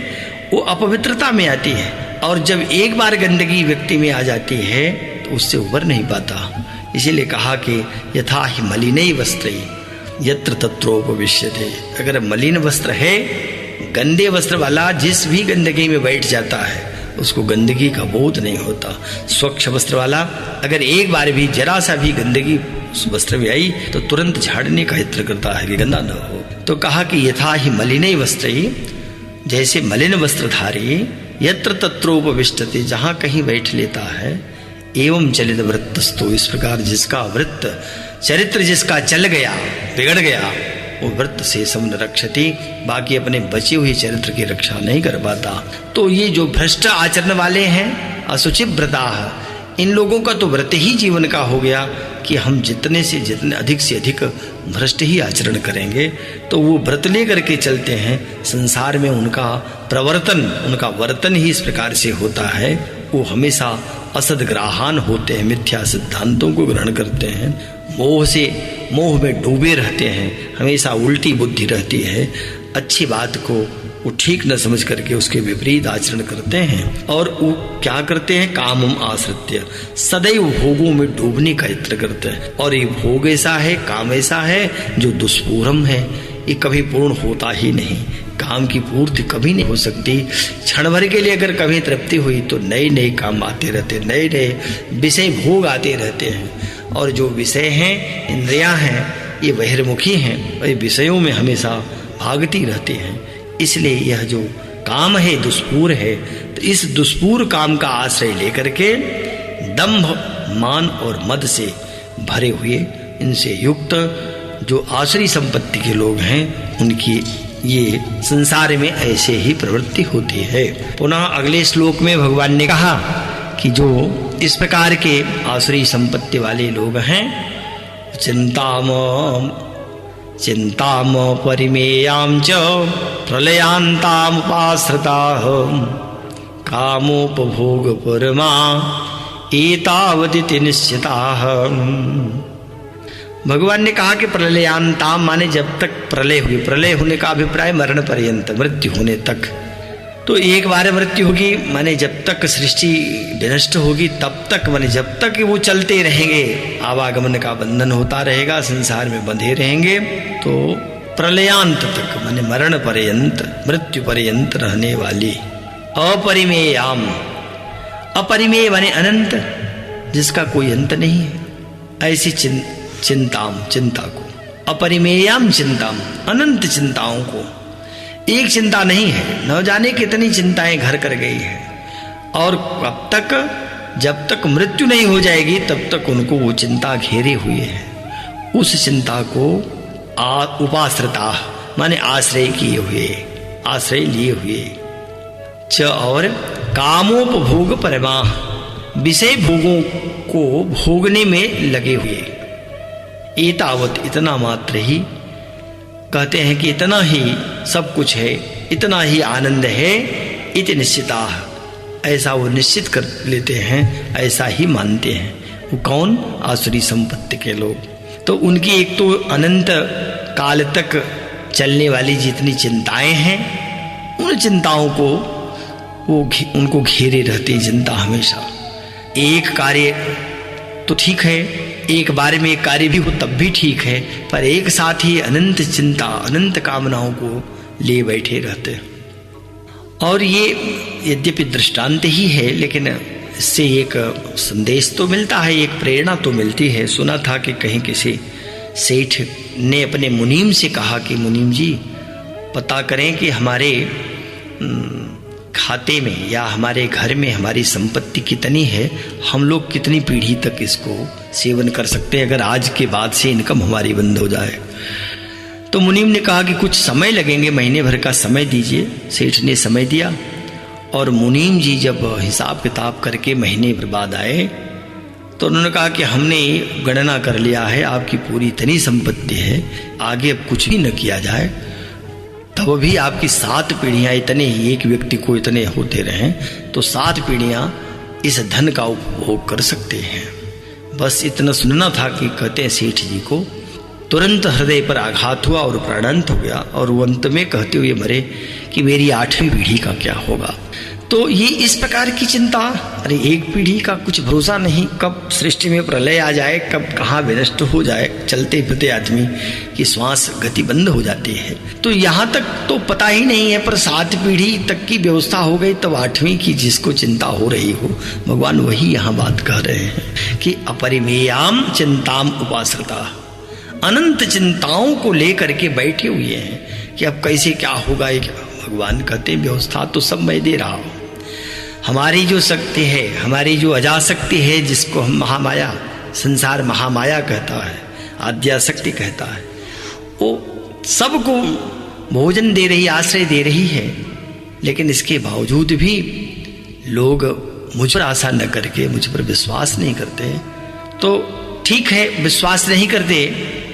वो अपवित्रता में आती है, और जब एक बार गंदगी व्यक्ति में आ जाती है तो उससे उबर नहीं पाता। इसीलिए कहा कि यथा ही मलिनै वस्त्रै यत्र तत्रोपविश्यते, अगर मलिन वस्त्र है, गंदे वस्त्र वाला जिस भी गंदगी में बैठ जाता है उसको गंदगी का बोध नहीं होता। स्वच्छ वस्त्र वाला अगर एक बार भी जरा सा भी गंदगी उस वस्त्र में आई तो तुरंत झाड़ने का यत्न करता है कि गंदा न हो। तो कहा कि यथा ही मलिने वस्त्रै, जैसे मलिन वस्त्रधारी यत्र तत्रोपविष्टते, जहां कहीं बैठ लेता है, एवं चलित वृत्तस्तु, इस प्रकार जिसका वृत्त चरित्र जिसका चल गया बिगड़ गया वो वृत्त से सम न रक्षति, बाकी अपने बचे हुए चरित्र की रक्षा नहीं कर पाता। तो ये जो भ्रष्ट आचरण वाले हैं असुचित व्रता, इन लोगों का तो व्रत ही जीवन का हो गया कि हम जितने से जितने अधिक से अधिक भ्रष्ट ही आचरण करेंगे। तो वो व्रत लेकर के चलते हैं, संसार में उनका प्रवर्तन उनका वर्तन ही इस प्रकार से होता है। वो हमेशा असदग्राहान होते हैं, मिथ्या सिद्धांतों को ग्रहण करते हैं, मोह में डूबे रहते हैं, हमेशा उल्टी बुद्धि रहती है, अच्छी बात को वो ठीक न समझ करके उसके विपरीत आचरण करते हैं। और वो क्या करते हैं, कामम आश्रित्य, सदैव भोगों में डूबने का यत्न करते हैं। और ये भोग ऐसा है, काम ऐसा है जो दुष्पूरम है, ये कभी पूर्ण होता ही नहीं। काम की पूर्ति कभी नहीं हो सकती। क्षण भर के लिए अगर कभी तृप्ति हुई तो नए नए काम आते रहते, नए नए विषय भोग आते रहते हैं। और जो विषय हैं, इंद्रियां हैं, ये बहिर्मुखी हैं और ये विषयों में हमेशा भागती रहती हैं। इसलिए यह जो काम है दुष्पूर है। तो इस दुष्पूर काम का आश्रय लेकर के दंभ मान और मद से भरे हुए, इनसे युक्त जो आश्रय संपत्ति के लोग हैं, उनकी ये संसार में ऐसे ही प्रवृत्ति होती है। पुनः अगले श्लोक में भगवान ने कहा कि जो इस प्रकार के आश्रय संपत्ति वाले लोग हैं, चिंताम परिमेयाम च प्रलयांताम उपाश्रिताः कामोपभोग परमा एतावदिति निश्चिताः। भगवान ने कहा कि प्रलयांताम माने जब तक प्रलय हुई, प्रलय होने का अभिप्राय मरण पर्यंत, मृत्यु होने तक। तो एक बार मृत्यु होगी माने जब तक सृष्टि विनष्ट होगी तब तक, माने जब तक वो चलते रहेंगे, आवागमन का बंधन होता रहेगा, संसार में बंधे रहेंगे। तो प्रलयांत तक माने मरण पर्यंत, मृत्यु पर्यंत रहने वाली अपरिमेयाम, अपरिमेय माने अनंत, जिसका कोई अंत नहीं है, ऐसी चिंता को, अपरिमेयाम चिंताम, अनंत चिंताओं को, एक चिंता नहीं है, न जाने कितनी चिंताएं घर कर गई है। और कब तक, जब तक मृत्यु नहीं हो जाएगी तब तक उनको वो चिंता घेरे हुए है। उस चिंता को उपाश्रिता माने आश्रय किए हुए, आश्रय लिए हुए, च और कामोपभोग परमा, विषय भोगों को भोगने में लगे हुए। एतावत इतना मात्र ही, कहते हैं कि इतना ही सब कुछ है, इतना ही आनंद है, इति निश्चिता, ऐसा वो निश्चित कर लेते हैं, ऐसा ही मानते हैं। वो कौन, आसुरी संपत्ति के लोग। तो उनकी एक तो अनंत काल तक चलने वाली जितनी चिंताएं हैं, उन चिंताओं को वो उनको घेरे रहती चिंता हमेशा। एक कार्य तो ठीक है, एक बार में एक कार्य भी हो तब भी ठीक है, पर एक साथ ही अनंत चिंता, अनंत कामनाओं को ले बैठे रहते हैं। और ये यद्यपि दृष्टांत ही है, लेकिन इससे एक संदेश तो मिलता है, एक प्रेरणा तो मिलती है। सुना था कि कहीं किसी सेठ ने अपने मुनीम से कहा कि मुनीम जी पता करें कि हमारे खाते में या हमारे घर में हमारी संपत्ति कितनी है, हम लोग कितनी पीढ़ी तक इसको सेवन कर सकते हैं अगर आज के बाद से इनकम हमारी बंद हो जाए। तो मुनीम ने कहा कि कुछ समय लगेंगे, महीने भर का समय दीजिए। सेठ ने समय दिया और मुनीम जी जब हिसाब किताब करके महीने भर बाद आए तो उन्होंने कहा कि हमने गणना कर लिया है, आपकी पूरी इतनी संपत्ति है, आगे अब कुछ भी न किया जाए तब भी आपकी 7 पीढ़ियां, इतने ही एक व्यक्ति को इतने होते रहें तो 7 पीढ़ियां इस धन का उपभोग कर सकते हैं। बस इतना सुनना था कि कहते हैं सेठ जी को तुरंत हृदय पर आघात हुआ और प्राणांत हो गया, और वो अंत में कहते हुए मरे कि मेरी 8वीं पीढ़ी का क्या होगा। तो ये इस प्रकार की चिंता, अरे एक पीढ़ी का कुछ भरोसा नहीं, कब सृष्टि में प्रलय आ जाए, कब कहाँ विनष्ट हो जाए, चलते फिरते आदमी की श्वास गति बंद हो जाती है। तो यहाँ तक तो पता ही नहीं है, पर 7 पीढ़ी तक की व्यवस्था हो गई, तब 8वीं की जिसको चिंता हो रही हो, भगवान वही यहाँ बात कह रहे हैं कि अपरिमेयाम चिंताम उपासता, अनंत चिंताओं को लेकर के बैठे हुए हैं कि अब कैसे क्या होगा। भगवान कहते हैं व्यवस्था तो सब मैं दे रहा हूं, हमारी जो शक्ति है, हमारी जो अजाशक्ति है, जिसको हम महामाया, संसार महामाया कहता है, आद्या शक्ति कहता है, वो सबको भोजन दे रही, आश्रय दे रही है। लेकिन इसके बावजूद भी लोग मुझ पर आशा न करके मुझ पर विश्वास नहीं करते। तो ठीक है, विश्वास नहीं करते,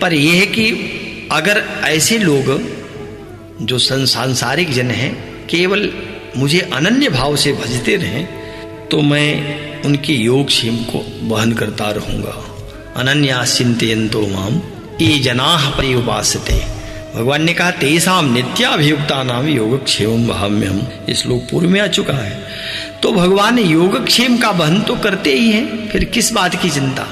पर यह है कि अगर ऐसे लोग जो सांसारिक जन हैं केवल मुझे अनन्य भाव से भजते रहें, तो मैं उनके योगक्षेम को वहन करता रहूंगा। अनन्या चिंतयन्तो माम ये जनाः पर्युपासते, भगवान ने कहा तेषाम नित्याभियुक्ता नाम योगक्षेमं वहाम्यहम्, ये श्लोक पूर्व में आ चुका है। तो भगवान योगक्षेम का वहन तो करते ही हैं, फिर किस बात की चिंता।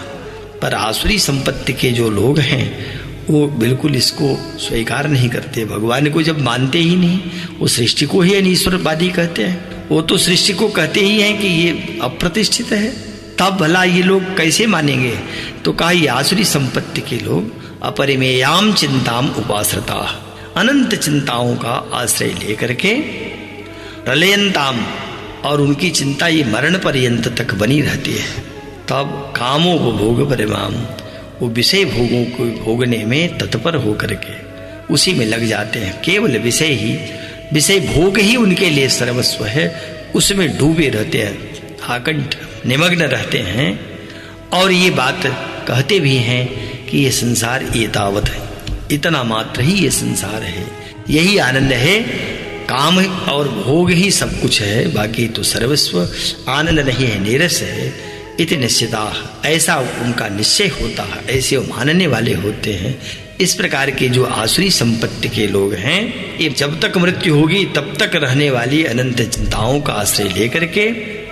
पर आसुरी संपत्ति के जो लोग हैं वो बिल्कुल इसको स्वीकार नहीं करते, भगवान को जब मानते ही नहीं, वो सृष्टि को ही अनीश्वरवादी कहते हैं। वो तो सृष्टि को कहते ही हैं कि ये अप्रतिष्ठित है, तब भला ये लोग कैसे मानेंगे। तो कहा ये आसुरी संपत्ति के लोग अपरिमेयाम चिंताम उपासता, अनंत चिंताओं का आश्रय लेकर के, प्रलयंताम, और उनकी चिंता ये मरण पर्यंत तक बनी रहती है। तब कामोपभोग परिमाम, वो विषय भोगों को भोगने में तत्पर होकर के उसी में लग जाते हैं। केवल विषय ही, विषय भोग ही उनके लिए सर्वस्व है, उसमें डूबे रहते हैं, आकंठ निमग्न रहते हैं। और ये बात कहते भी हैं कि ये संसार एतावत है, इतना मात्र ही ये संसार है, यही आनंद है, काम और भोग ही सब कुछ है, बाकी तो सर्वस्व आनंद नहीं है, नीरस है। इति निश्चिता, ऐसा उनका निश्चय होता है, ऐसे वो मानने वाले होते हैं। इस प्रकार के जो आसुरी संपत्ति के लोग हैं, ये जब तक मृत्यु होगी तब तक रहने वाली अनंत चिंताओं का आश्रय लेकर के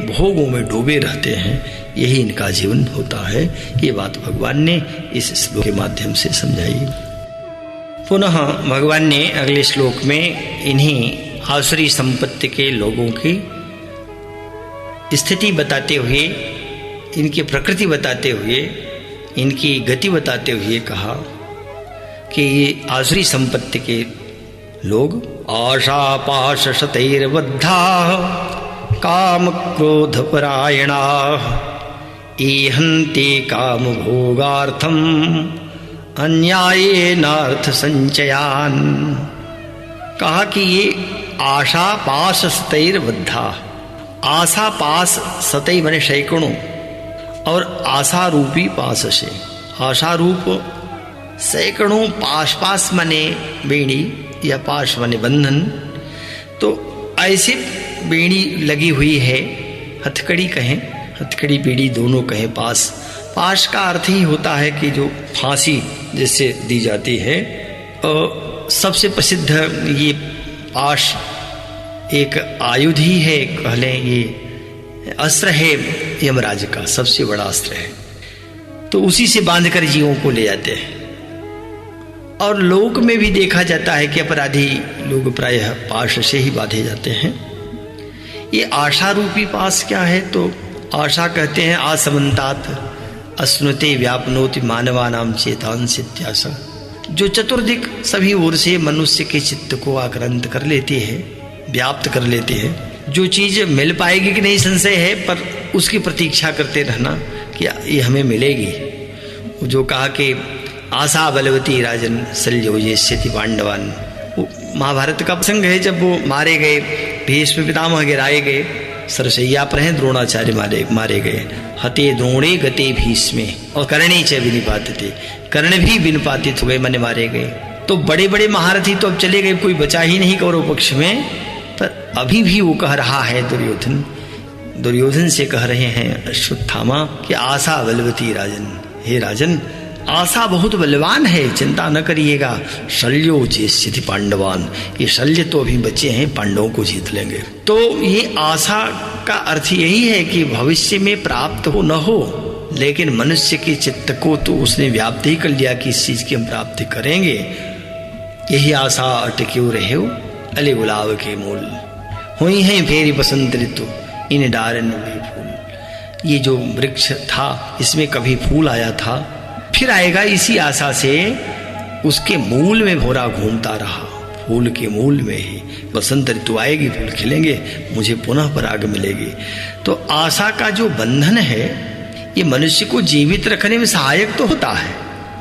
भोगों में डूबे रहते हैं, यही इनका जीवन होता है। ये बात भगवान ने इस श्लोक के माध्यम से समझाई। पुनः भगवान ने अगले श्लोक में इन्हीं आसुरी संपत्ति के लोगों की स्थिति बताते हुए, इनकी प्रकृति बताते हुए, इनकी गति बताते हुए कहा कि ये आसुरी संपत्ति के लोग आशा पाश शतैर्बद्धा काम क्रोध परायणा ईहन्ते काम भोगार्थम अन्यायेनार्थ संचयान। कहा कि ये आशा पाश शतैर्बद्धा, आशा पास सतई बने सैकड़ों, और आशा रूपी पास से, आशा रूप सैकड़ों, पाश मने बेड़ी या पाश मने बंधन। तो ऐसे बेड़ी लगी हुई है, हथकड़ी कहें, हथकड़ी बेड़ी दोनों कहें, पाश का अर्थ ही होता है कि जो फांसी जिससे दी जाती है। और सबसे प्रसिद्ध ये पाश एक आयुध ही है, कह लें ये अस्त्र है यमराज का, सबसे बड़ा अस्त्र है। तो उसी से बांधकर जीवों को ले जाते हैं। और लोक में भी देखा जाता है कि अपराधी लोग प्रायः पाश से ही बांधे जाते हैं। ये आशा रूपी पास क्या है, तो आशा कहते हैं आसमंतात अस्नुते व्यापनोति मानवानाम चेतान सित्यासा, जो चतुर्दिक सभी ओर से मनुष्य के चित्त को आक्रांत कर लेती है, व्याप्त कर लेते हैं। जो चीज मिल पाएगी कि नहीं संशय है, पर उसकी प्रतीक्षा करते रहना कि ये हमें मिलेगी। जो कहा कि आशा बलवती राजन शल्योजेष्यति पांडवान, वो महाभारत का प्रसंग है, जब वो मारे गए, भीष्म पितामह गिराए गए, सरसैया पर हैं द्रोणाचार्य मारे गए। हते द्रोणे गते भीष्मे और कर्णे च विनिपातिते, कर्ण भी विनिपातित हुए, मने मारे गए। तो बड़े बड़े महारथी तो अब चले गए, कोई बचा ही नहीं कौरव पक्ष में। पर अभी भी वो कह रहा है दुर्योधन से कह रहे हैं अश्वत्थामा कि आशा बलवती राजन, हे राजन आशा बहुत बलवान है, चिंता न करिएगा। शल्यो जेष्यति पांडवान, ये शल्य तो अभी बच्चे हैं, पांडवों को जीत लेंगे। तो ये आशा का अर्थ यही है कि भविष्य में प्राप्त हो न हो, लेकिन मनुष्य के चित्त को तो उसने व्याप्त ही कर लिया कि इस चीज की हम प्राप्ति करेंगे। यही आशा अटक्यो रहे हो अले गुलाब के मूल, हुई है फेरी बसंत ऋतु इन डारन में फूल। ये जो वृक्ष था इसमें कभी फूल आया था, फिर आएगा, इसी आशा से उसके मूल में भौरा घूमता रहा। फूल के मूल में ही बसंत ऋतु आएगी, फूल खिलेंगे, मुझे पुनः पराग मिलेगी। तो आशा का जो बंधन है ये मनुष्य को जीवित रखने में सहायक तो होता है,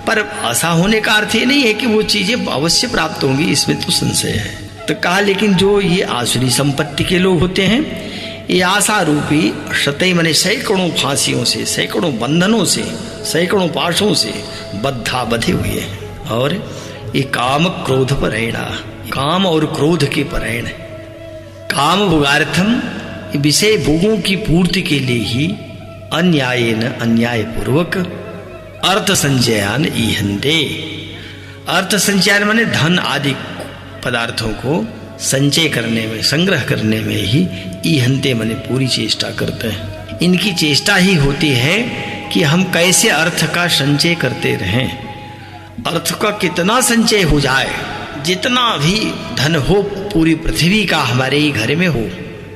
पर आशा होने का अर्थ ये नहीं है कि वो चीजें अवश्य प्राप्त होंगी, इसमें तो संशय है। तो कहा लेकिन जो ये आसुरी संपत्ति के लोग होते हैं, ये आशा रूपी शतई माने सैकड़ों फांसियों से, सैकड़ों बंधनों से, सैकड़ों पाशों से बद्धा बधे हुए हैं। और ये काम क्रोध परायणा, काम और क्रोध के परायण, काम भोगार्थम, विषय भोगों की पूर्ति के लिए ही अन्यायेन अन्याय पूर्वक अर्थ संचयान ईहन्ते। अर्थ संचयन माने धन आदि पदार्थों को संचय करने में, संग्रह करने में ही ईहन्ते माने पूरी चेष्टा करते हैं। इनकी चेष्टा ही होती है कि हम कैसे अर्थ का संचय करते रहें, अर्थ का कितना संचय हो जाए, जितना भी धन हो पूरी पृथ्वी का हमारे ही घर में हो,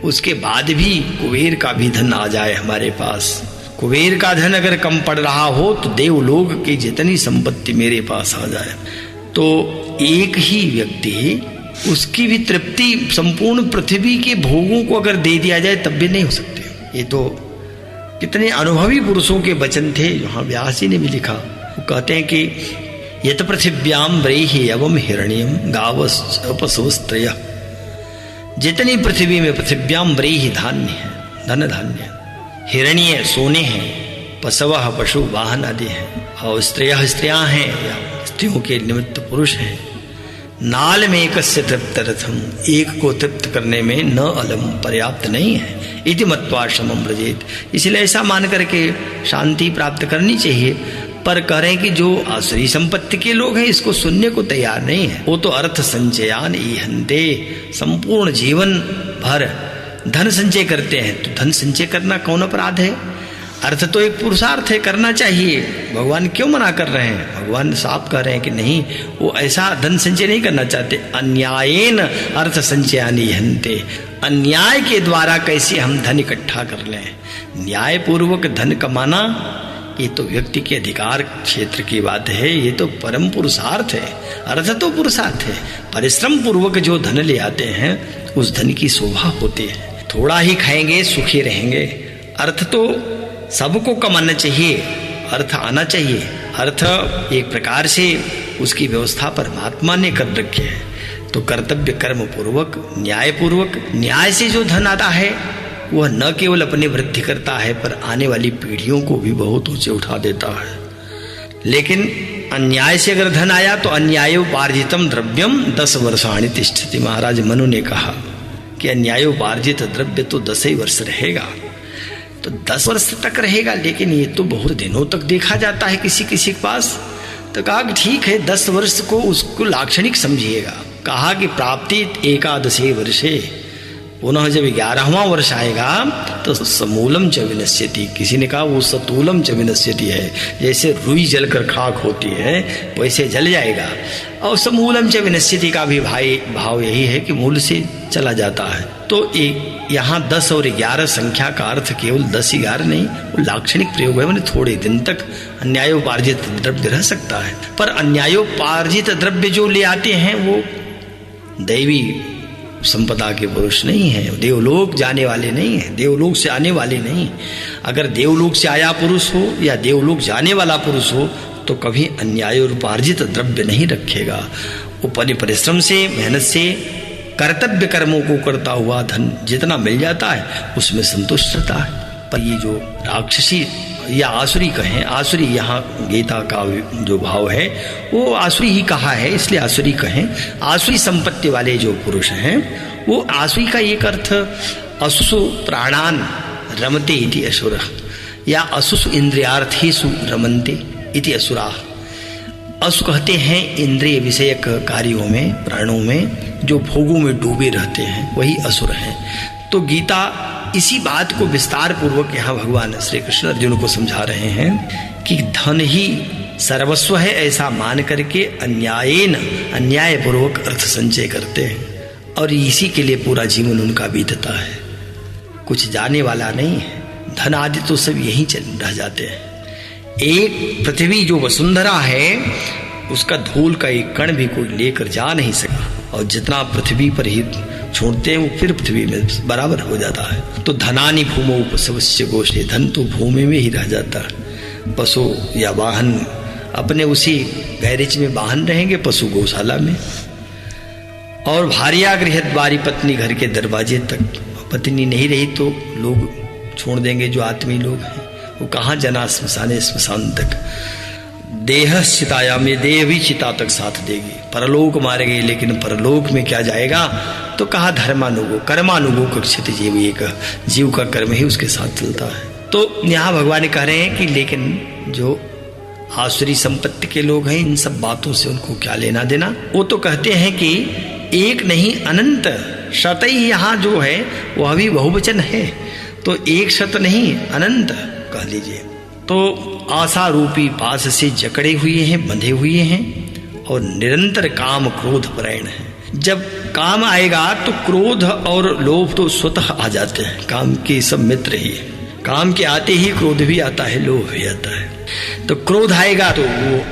उसके बाद भी कुबेर का भी धन आ जाए हमारे पास। कुबेर का धन अगर कम पड़ रहा हो तो देवलोक की जितनी संपत्ति मेरे पास आ जाए, तो एक ही व्यक्ति उसकी भी तृप्ति संपूर्ण पृथ्वी के भोगों को अगर दे दिया जाए तब भी नहीं हो सकते। ये तो कितने अनुभवी पुरुषों के वचन थे, वहां व्यास जी ने भी लिखा। वो कहते हैं कि यत पृथिव्याम व्रेहि एवं हिरण्यम गावस्त्रय, जितनी पृथ्वी में पृथिव्याम व्रेहि धान्य है, धन धान्य, हिरण्य सोने हैं, पशवः पशु वाहन आदि हैं, और स्त्रियां स्त्रियां हैं या स्त्रियों के निमित्त पुरुष हैं। नाल में एकस्य तृप्तरथम, एक को तृप्त करने में न अलम पर्याप्त नहीं है। इति मत्वा शमम व्रजेत, इसलिए ऐसा मान करके शांति प्राप्त करनी चाहिए। पर कह रहे हैं कि जो आसुरी संपत्ति के लोग हैं इसको सुनने को तैयार नहीं है। वो तो अर्थ संचयान ईहन्ते, संपूर्ण जीवन भर धन संचय करते हैं। तो धन संचय करना कौन अपराध है? अर्थ तो एक पुरुषार्थ है, करना चाहिए। भगवान क्यों मना कर रहे हैं? भगवान साफ कह रहे हैं कि नहीं, वो ऐसा धन संचय नहीं करना चाहते। अन्यायेन अर्थ संचयानि हन्ते, अन्याय के द्वारा कैसे हम धन इकट्ठा कर लें। न्याय पूर्वक धन कमाना ये तो व्यक्ति के अधिकार क्षेत्र की बात है, ये तो परम पुरुषार्थ है। अर्थ तो पुरुषार्थ है, परिश्रम पूर्वक जो धन ले आते हैं उस धन की शोभा होती है। थोड़ा ही खाएंगे सुखी रहेंगे। अर्थ तो सबको कमाना चाहिए, अर्थ आना चाहिए। अर्थ एक प्रकार से उसकी व्यवस्था परमात्मा ने कर रखी है। तो कर्तव्य कर्म पूर्वक, न्याय पूर्वक, न्याय से जो धन आता है वह न केवल अपनी वृद्धि करता है पर आने वाली पीढ़ियों को भी बहुत ऊंचे उठा देता है। लेकिन अन्याय से अगर धन आया तो अन्यायोपार्जितम द्रव्यम 10 वर्षाणि तिष्ठति। महाराज मनु ने कहा कि अन्यायोपार्जित द्रव्य तो 10 ही वर्ष रहेगा, तो 10 वर्ष तक रहेगा, लेकिन ये तो बहुत दिनों तक देखा जाता है किसी किसी के पास। तो कहा कि ठीक है 10 वर्ष को उसको लाक्षणिक समझिएगा। कहा कि प्राप्ति 11 वर्षे, पुनः जब 11वां वर्ष आएगा तो समूलम च विनश्यति। किसी ने कहा वो सतूलम च विनश्यति है, जैसे रुई जलकर खाक होती है वैसे जल जाएगा। और समूलम च विनश्यति का भी भाव यही है कि मूल से चला जाता है। तो यहाँ 10 और 11 संख्या का अर्थ केवल 10-11 नहीं, वो लाक्षणिक प्रयोग है, मैंने थोड़े दिन तक अन्यायोपार्जित द्रव्य रह सकता है। पर अन्यायोपार्जित द्रव्य जो ले आते हैं वो दैवी संपदा के पुरुष नहीं है, देवलोक जाने वाले नहीं है, देवलोक से आने वाले नहीं। अगर देवलोक से आया पुरुष हो या देवलोक जाने वाला पुरुष हो तो कभी अन्यायोपार्जित द्रव्य नहीं रखेगा। वो परिश्रम से, मेहनत से, कर्तव्य कर्मों को करता हुआ धन जितना मिल जाता है उसमें संतुष्ट रहता है। पर ये जो राक्षसी या आसुरी कहें, आसुरी यहाँ गीता का जो भाव है वो आसुरी ही कहा है, इसलिए आसुरी कहें। आसुरी संपत्ति वाले जो पुरुष हैं वो आसुरी का एक अर्थ असुसु प्राणान रमते इति असुर, या असुसु इंद्रियार्थेषु रमन्ते इति असुरा। असु कहते हैं इंद्रिय विषयक कार्यों में, प्राणों में जो भोगों में डूबे रहते हैं वही असुर हैं। तो गीता इसी बात को विस्तार पूर्वक यहाँ भगवान श्री कृष्ण अर्जुन को समझा रहे हैं कि धन ही सर्वस्व है ऐसा मान करके अन्याय पूर्वक अर्थ संचय करते हैं और इसी के लिए पूरा जीवन उनका बीतता है। कुछ जाने वाला नहीं है, धन आदि तो सब यहीं रह जाते हैं। एक पृथ्वी जो वसुंधरा है उसका धूल का एक कण भी कोई लेकर जा नहीं सका, और जितना पृथ्वी पर ही छोड़ते हैं वो फिर पृथ्वी में बराबर हो जाता है। तो धनानि भूमौ पशवस्य गोष्ठे, धन तो भूमि में ही रह जाता है। पशु या वाहन अपने उसी गैरेज में वाहन रहेंगे, पशु गौशाला में। और भार्या गृहद्वारी, पत्नी घर के दरवाजे तक, पत्नी नहीं रही तो लोग छोड़ देंगे जो आत्मी लोग हैं, वो कहाँ जना स्मशान तक। देह चितायाम, ये देह भी चिता तक साथ देगी। परलोक मारे गए, लेकिन परलोक में क्या जाएगा तो कहा धर्मानुगो कर्मानुगो कक्षित जीव, एक जीव का कर्म ही उसके साथ चलता है। तो यहाँ भगवान कह रहे हैं कि लेकिन जो आसुरी संपत्ति के लोग हैं इन सब बातों से उनको क्या लेना देना। वो तो कहते हैं कि एक नहीं अनंत शत ही, यहाँ जो है वह भी बहुवचन है, तो एक शत नहीं अनंत कह लीजिए। तो आशा रूपी पास से जकड़े हुए हैं, बंधे हुए हैं और निरंतर काम क्रोध परायण है। जब काम आएगा तो क्रोध और लोभ तो स्वतः आ जाते हैं, काम के सब मित्र ही है। काम के आते ही क्रोध भी आता है, लोभ भी आता है। तो क्रोध आएगा तो वो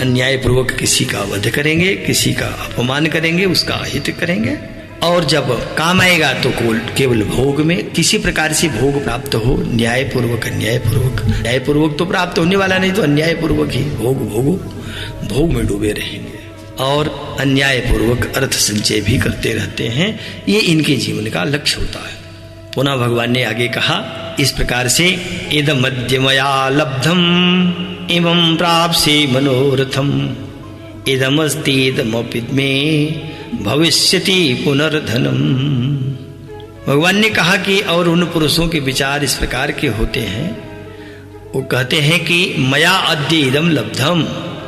अन्याय पूर्वक किसी का वध करेंगे, किसी का अपमान करेंगे, उसका अहित करेंगे। और जब काम आएगा तो केवल भोग में किसी प्रकार से भोग प्राप्त हो, न्यायपूर्वक न्यायपूर्वक तो प्राप्त होने वाला नहीं, तो अन्यायपूर्वक ही भोग में डूबे रहेंगे और अन्यायपूर्वक अर्थ संचय भी करते रहते हैं। ये इनके जीवन का लक्ष्य होता है। पुनः भगवान ने आगे कहा इस प्रकार से, इदमद्य मया लब्धम एवं प्राप्से मनोरथम इदमस्ति इदमपि मे भविष्यति पुनर्धनम। भगवान ने कहा कि और उन पुरुषों के विचार इस प्रकार के होते हैं, वो कहते हैं कि मया अद्य इदम लब्धम,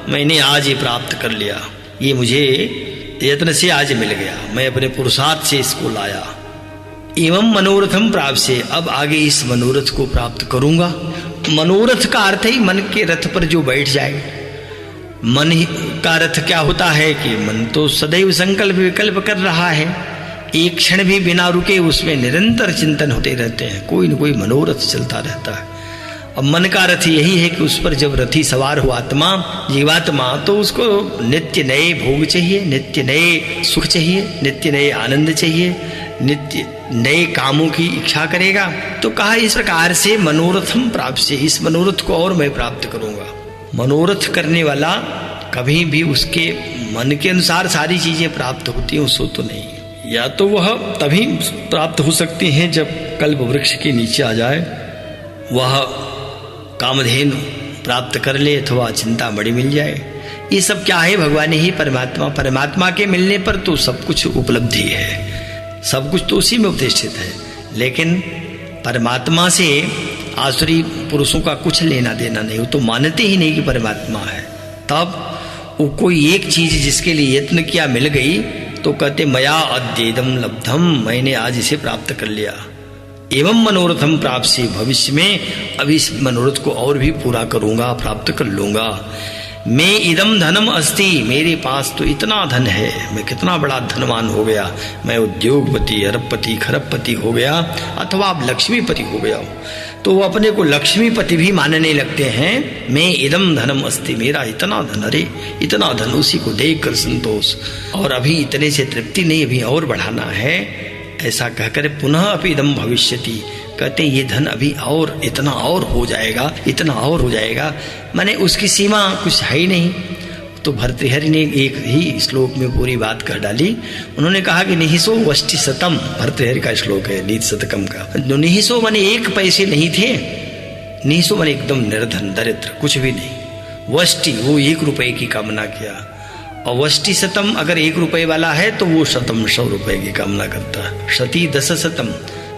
मैंने आज ये प्राप्त कर लिया, ये मुझे यत्न से आज मिल गया, मैं अपने पुरुषार्थ से इसको लाया। एवं मनोरथम प्राप्त से, अब आगे इस मनोरथ को प्राप्त करूंगा। मनोरथ का अर्थ ही मन के रथ पर जो बैठ जाए। मन का रथ क्या होता है कि मन तो सदैव संकल्प विकल्प कर रहा है, एक क्षण भी बिना रुके उसमें निरंतर चिंतन होते रहते हैं, कोई न कोई मनोरथ चलता रहता है। अब मन का रथ यही है कि उस पर जब रथी सवार हो आत्मा, जीवात्मा, तो उसको नित्य नए भोग चाहिए, नित्य नए सुख चाहिए, नित्य नए आनंद चाहिए, नित्य नए कामों की इच्छा करेगा। तो कहा इस प्रकार से मनोरथम प्राप्त से, इस मनोरथ को और मैं प्राप्त करूंगा। मनोरथ करने वाला कभी भी उसके मन के अनुसार सारी चीजें प्राप्त होती हैं, उसको तो नहीं। या तो वह तभी प्राप्त हो सकती हैं जब कल्प वृक्ष के नीचे आ जाए, वह कामधेनु प्राप्त कर ले अथवा चिंता बड़ी मिल जाए। ये सब क्या है? भगवान ही परमात्मा के मिलने पर तो सब कुछ उपलब्धि है, सब कुछ तो उसी में उपदेशित है। लेकिन परमात्मा से आसुरी पुरुषों का कुछ लेना देना नहीं, वो तो मानते ही नहीं कि परमात्मा है। तब वो कोई एक चीज जिसके लिए यत्न किया मिल गई तो कहते मया अद्येदम लब्धम, मैंने आज इसे प्राप्त कर लिया। एवं मनोरथम प्राप्त से, भविष्य में अब इस मनोरथ को और भी पूरा करूंगा, प्राप्त कर लूंगा। मैं इदम धनम अस्ति, मेरे पास तो इतना धन है, मैं कितना बड़ा धनवान हो गया, मैं उद्योगपति, अरबपति, खरबपति हो गया, अथवा आप लक्ष्मीपति हो गया। तो वो अपने को लक्ष्मीपति भी मानने लगते हैं। मैं इदम धनम अस्ति, मेरा इतना धन, अरे इतना धन, उसी को देखकर संतोष, और अभी इतने से तृप्ति नहीं, अभी और बढ़ाना है, ऐसा कहकर पुनः अपि इदम भविष्यति, कहते ये धन अभी और इतना और हो जाएगा, इतना और हो जाएगा, माने उसकी सीमा कुछ है ही नहीं। तो भर्तृहरि ने एक ही श्लोक में पूरी बात कह डाली। उन्होंने कहा कि निहिसो वष्टि शतम, भर्तृहरि का श्लोक है नीति शतकम का। निहिसो माने एक पैसे नहीं थे, निहिसो माने एकदम निर्धन, दरिद्र, कुछ भी नहीं। वष्टि वो 1 रुपए की कामना किया, और वष्टि शतम अगर 1 रुपए वाला है तो वो शतम 100 रुपए की कामना करता है। शती 10 शतम,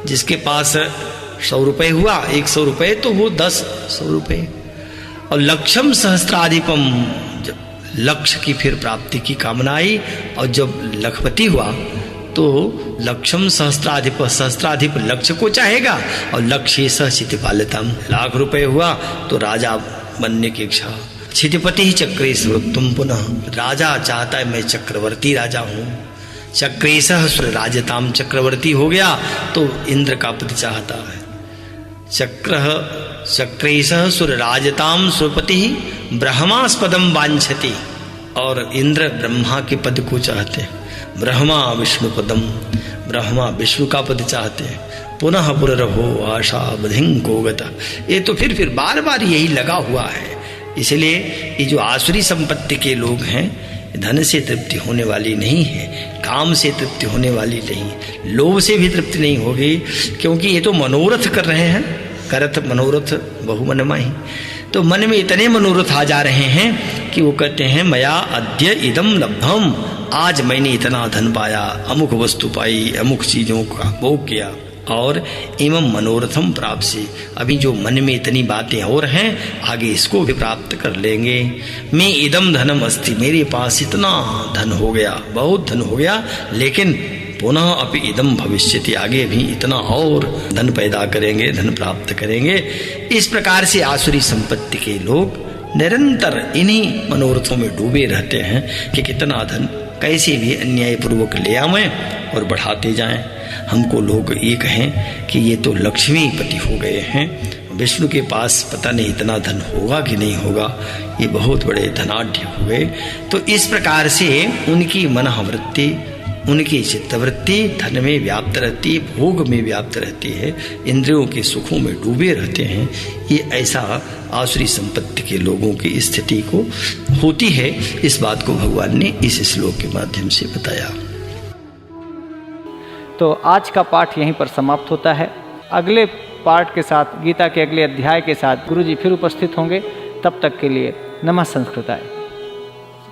जिसके पास 100 रुपए हुआ 100 रुपए तो वो 10 100 रुपए। और लक्षम सहस्त्राधिपम, लक्ष्य की फिर प्राप्ति की कामना आई, और जब लखपति हुआ तो लक्ष्यम सहस्त्राधिप लक्ष्य को चाहेगा, और लक्ष्य सह चितिपालितम, लाख रुपए हुआ तो राजा बनने की इच्छा। क्षितिपति ही चक्रेश्वर, तुम पुनः राजा चाहता है मैं चक्रवर्ती राजा हूं। चक्रेशः सुर राजताम, चक्रवर्ती हो गया तो इंद्र का पद चाहता है। चक्रेशः सुर राजताम सुरपति ब्रह्मास्पदम वांछति, और इंद्र ब्रह्मा के पद को चाहते हैं। ब्रह्मा विष्णु पदम, ब्रह्मा विष्णु का पद चाहते हैं। पुनः पुनरहो आशा बधिं को गता, ये तो फिर बार बार यही लगा हुआ है। इसलिए ये जो आसुरी संपत्ति के लोग हैं, धन से तृप्ति होने वाली नहीं है, काम से तृप्ति होने वाली नहीं, लोभ से भी तृप्ति नहीं होगी, क्योंकि ये तो मनोरथ कर रहे हैं। करत मनोरथ बहु मनमाहि, तो मन में इतने मनोरथ आ जा रहे हैं कि वो कहते हैं मया अद्य इदम लब्धम, आज मैंने इतना धन पाया, अमुक वस्तु पाई, अमुक चीजों का भोग किया, और एवं मनोरथम प्राप्त से, अभी जो मन में इतनी बातें और हैं आगे इसको भी प्राप्त कर लेंगे। मैं इदम धनम अस्ति, मेरे पास इतना धन हो गया, बहुत धन हो गया, लेकिन पुनः अपि इदम भविष्यति, आगे भी इतना और धन पैदा करेंगे, धन प्राप्त करेंगे। इस प्रकार से आसुरी संपत्ति के लोग निरंतर इन्हीं मनोरथों में डूबे रहते हैं कि कितना धन कैसे भी अन्यायपूर्वक ले आवें और बढ़ाते जाएं। हमको लोग ये कहें कि ये तो लक्ष्मीपति हो गए हैं, विष्णु के पास पता नहीं इतना धन होगा कि नहीं होगा, ये बहुत बड़े धनाढ्य हो गए। तो इस प्रकार से उनकी मनोवृत्ति, उनकी चित्तवृत्ति धन में व्याप्त रहती, भोग में व्याप्त रहती है, इंद्रियों के सुखों में डूबे रहते हैं। ये ऐसा आसुरी संपत्ति के लोगों की स्थिति को होती है। इस बात को भगवान ने इस श्लोक के माध्यम से बताया। तो आज का पाठ यहीं पर समाप्त होता है। अगले पाठ के साथ, गीता के अगले अध्याय के साथ गुरुजी फिर उपस्थित होंगे। तब तक के लिए नमः संस्कृताय।